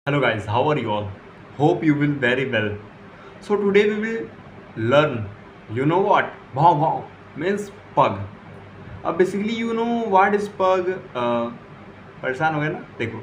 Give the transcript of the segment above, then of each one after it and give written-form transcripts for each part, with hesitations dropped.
Hello guys, how are you all? Hope you will very well. So today we will learn, you know what? Wow wow means pug. अब basically you know what is पग. परेशान हो गए ना? देखो,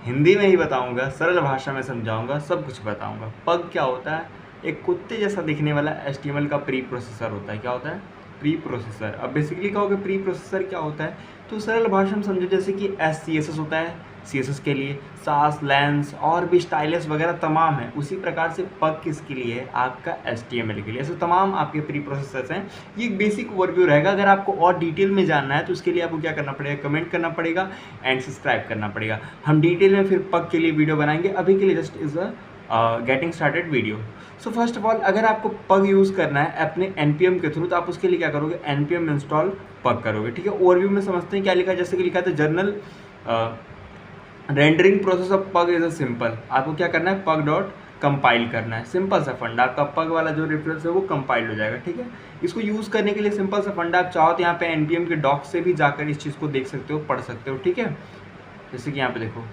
हिंदी में ही बताऊंगा, सरल भाषा में समझाऊंगा, सब कुछ बताऊंगा. पग क्या होता है? एक कुत्ते जैसा दिखने वाला HTML का प्री प्रोसेसर होता है. क्या होता है? Pre processor. अब बेसिकली कहोगे प्री प्रोसेसर क्या होता है, तो सरल भाषा में समझो जैसे कि SCSS होता है CSS के लिए, सास, लेंस और भी स्टाइलस वगैरह तमाम है. उसी प्रकार से पग किसके लिए है? आपका HTML के लिए. ऐसे तमाम आपके प्री प्रोसेसर्स हैं. ये एक बेसिक ओवरव्यू रहेगा. अगर आपको और डिटेल में जानना है तो उसके लिए आपको क्या करना पड़ेगा? कमेंट करना पड़ेगा एंड सब्सक्राइब करना पड़ेगा. हम डिटेल में फिर पग के लिए वीडियो बनाएंगे. अभी के लिए just is a getting started video. So first of all, अगर आपको पग यूज़ करना है अपने NPM के थ्रू, तो आप उसके लिए क्या करोगे? NPM इंस्टॉल पग करोगे. ठीक है, ओवरव्यू में समझते हैं क्या लिखा है. जैसे कि लिखा था journal rendering process of pug is a simple. आपको क्या करना है? पग डॉट कंपाइल करना है. सिंपल सा फंडा, आपका पग वाला जो रेफरेंस है वो कंपाइल हो जाएगा. ठीक है, इसको यूज़ करने के लिए सिंपल सा फंडा. आप चाहो तो यहाँ पे NPM के डॉक से भी जाकर इस चीज़ को देख सकते हो, पढ़ सकते हो. ठीक है, जैसे कि यहाँ पे देखो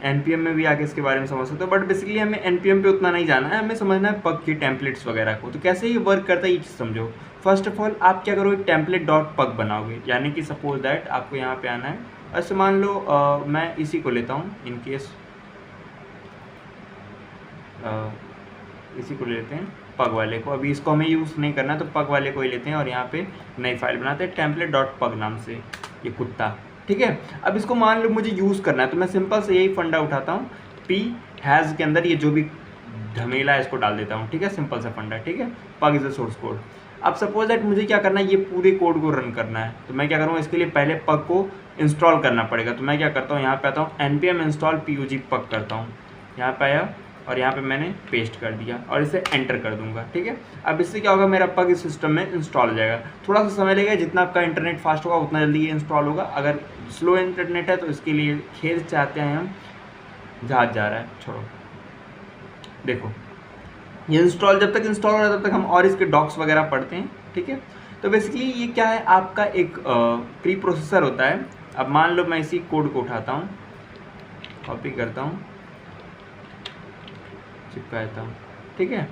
NPM में भी आके इसके बारे में समझ सकते हो. बट बेसिकली हमें NPM पे उतना नहीं जाना है, हमें समझना है पग की टेम्पलेट्स वगैरह को. तो कैसे ये वर्क करता है ये चीज़ समझो. फर्स्ट ऑफ ऑल आप क्या करोगे? टेम्पलेट डॉट पग बनाओगे. यानी कि सपोज दैट आपको यहाँ पे आना है. ऐसे मान लो मैं इसी को लेता हूँ इन केस, इसी को ले लेते हैं पग वाले को. अभी इसको हमें यूज़ नहीं करना, तो पग वाले को ही लेते हैं और यहाँ पे नई फाइल बनाते हैं टेम्पलेट डॉट पग नाम से, ये कुत्ता. ठीक है, अब इसको मान लो मुझे यूज़ करना है, तो मैं सिंपल से यही फंडा उठाता हूँ. पी हैज़ के अंदर ये जो भी झमेला है इसको डाल देता हूँ. ठीक है, सिंपल सा फंडा. ठीक है, पग इज़ अ सोर्स कोड. अब सपोज दैट मुझे क्या करना है? ये पूरे कोड को रन करना है. तो मैं क्या करूँगा? इसके लिए पहले पग को इंस्टॉल करना पड़ेगा. तो मैं क्या करता हूँ? यहाँ पे आता हूँ, NPM इंस्टॉल PUG पग करता हूँ. यहाँ पे आया और यहाँ पे मैंने पेस्ट कर दिया और इसे एंटर कर दूंगा. ठीक है, अब इससे क्या होगा? मेरा पग इस सिस्टम में इंस्टॉल हो जाएगा. थोड़ा सा समय लगेगा, जितना आपका इंटरनेट फास्ट होगा उतना जल्दी ये इंस्टॉल होगा. अगर स्लो इंटरनेट है तो इसके लिए खेद चाहते हैं हम, जहाज जा रहा है, छोड़ो. देखो, ये इंस्टॉल जब तक इंस्टॉल हो रहा है तब तक हम और इसके डॉक्स वगैरह पढ़ते हैं. ठीक है, तो बेसिकली ये क्या है? आपका एक प्री प्रोसेसर होता है. अब मान लो मैं इसी कोड को उठाता हूँ, कॉपी करता हूँ, चिपका देता हूँ. ठीक है,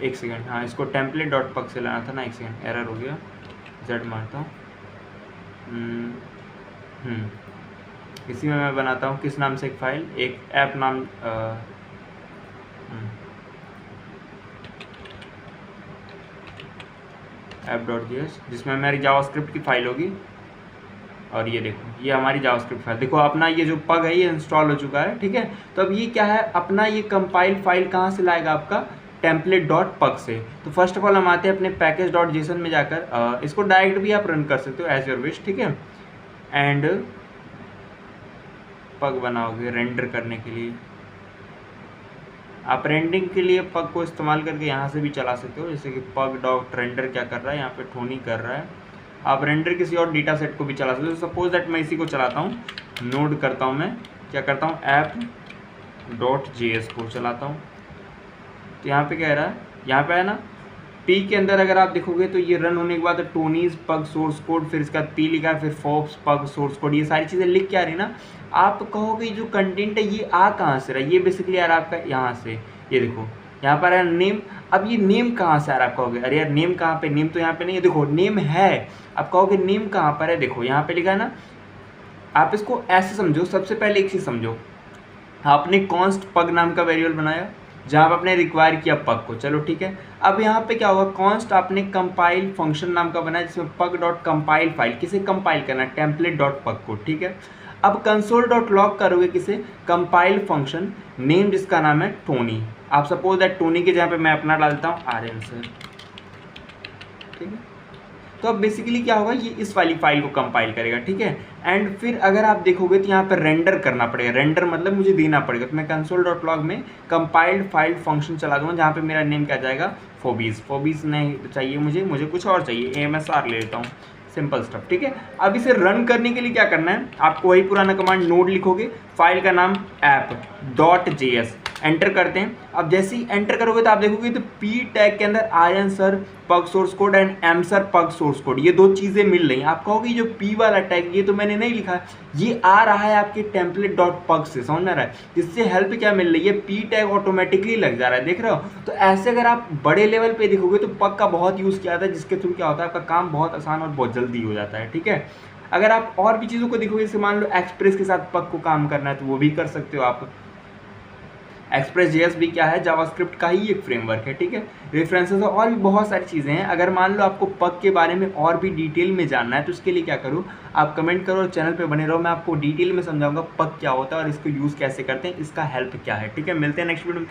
एक सेकेंड. हाँ, इसको टेम्पलेट डॉट पग से लाना था ना. एक सेकेंड, एरर हो गया. Z मारता हूँ. इसी में मैं बनाता हूँ किस नाम से एक फाइल, एक ऐप नाम app.js, जिसमें हमारी जावास्क्रिप्ट की फाइल होगी. और ये देखो, ये हमारी जावास्क्रिप्ट फाइल. देखो अपना ये जो पग है ये इंस्टॉल हो चुका है. ठीक है, तो अब ये क्या है? अपना ये कंपाइल फाइल कहाँ से लाएगा? आपका टेम्पलेट डॉट पग से. तो फर्स्ट ऑफ ऑल हम आते हैं अपने पैकेज डॉट जेसन में जाकर. इसको डायरेक्ट भी आप रन कर सकते हो एज योर विश. ठीक है, एंड पग बनाओगे रेंडर करने के लिए. आप रेंडरिंग के लिए पग को इस्तेमाल करके यहाँ से भी चला सकते हो. जैसे कि पग डॉट रेंडर क्या कर रहा है, यहाँ पे ठोनी कर रहा है. आप रेंडर किसी और डेटा सेट को भी चला सकते हो. सपोज दैट मैं इसी को चलाता हूँ, नोड करता हूँ. मैं क्या करता हूँ? app.js को चलाता हूँ. तो यहाँ पे क्या है रहा? यहाँ पे है ना पी के अंदर अगर आप देखोगे तो ये रन होने के बाद टोनीज पग सोर्स कोड, फिर इसका पी लिखा है, फिर फोप्स पग सोर्स कोड. ये सारी चीज़ें लिख के आ रही ना. आप कहोगे जो कंटेंट है ये आ कहाँ से रहा है? ये बेसिकली यार आपका यहाँ से, ये देखो यहाँ पर है नेम. अब ये नेम कहाँ से आ रहा है? आप कहोगे अरे यार नेम कहाँ पे? नेम तो यहाँ पे नहीं है. देखो नेम है. आप कहोगे नेम कहाँ पर है? देखो यहाँ पे लिखा है ना. आप इसको ऐसे समझो. सबसे पहले एक चीज़ समझो, आपने कॉन्स्ट पग नाम का वेरिएबल बनाया जहाँ आप आपने रिक्वायर किया पग को. चलो ठीक है, अब यहाँ पे क्या होगा? कॉन्स्ट आपने कंपाइल फंक्शन नाम का बनाया जिसमें पग डॉट कंपाइल फाइल, किसे कंपाइल करना है? टेम्पलेट डॉट पग को. ठीक है, अब कंसोल डॉट लॉग करोगे किसे? कंपाइल फंक्शन नेम जिसका नाम है टोनी. आप सपोज दैट टोनी के जहाँ पे मैं अपना डालता हूँ RN सर. ठीक है, तो अब बेसिकली क्या होगा? ये इस वाली फाइल को कंपाइल करेगा. ठीक है, एंड फिर अगर आप देखोगे तो यहाँ पर रेंडर करना पड़ेगा. रेंडर मतलब मुझे देना पड़ेगा. तो मैं कंसोल डॉट लॉग में कंपाइल्ड फाइल फंक्शन चला दूंगा जहाँ पे मेरा नेम क्या जाएगा? फोबीज. फोबीज नहीं चाहिए मुझे कुछ और चाहिए. AMSR ले लेता हूँ. Simple stuff. ठीक है, अब इसे रन करने के लिए क्या करना है? आपको वही पुराना कमांड नोड लिखोगे, फाइल का नाम app.js. एंटर करते हैं। अब जैसे ही एंटर करोगे तो आप देखोगे तो पी टैग के अंदर answer पग सोर्स कोड एंड answer पग सोर्स कोड, ये दो चीज़ें मिल रही हैं। आप कहोगे जो पी वाला टैग ये तो मैंने नहीं लिखा, ये आ रहा है आपके template.pug से, समझ में आ रहा है। इससे हेल्प क्या मिल रही है, पी टैग ऑटोमेटिकली लग जा रहा है, देख रहे हो। तो ऐसे अगर आप बड़े लेवल पे देखोगे तो पग का बहुत यूज़ किया जाता है, जिसके थ्रू क्या होता है आपका काम बहुत आसान और बहुत जल्दी हो जाता है, ठीक है। अगर आप और भी चीज़ों को देखोगे, जैसे मान लो एक्सप्रेस के साथ पग को काम करना है तो वो भी कर सकते हो आप। एक्सप्रेस.js भी क्या है, जावास्क्रिप्ट का ही एक फ्रेमवर्क है, ठीक है। रेफरेंसेस और भी बहुत सारी चीज़ें हैं। अगर मान लो आपको पग के बारे में और भी डिटेल में जानना है तो उसके लिए क्या करो, आप कमेंट करो और चैनल पे बने रहो, मैं आपको डिटेल में समझाऊंगा पग क्या होता है और इसको यूज़ कैसे करते हैं, इसका हेल्प क्या है, ठीक है। मिलते हैं नेक्स्ट वीडियो में।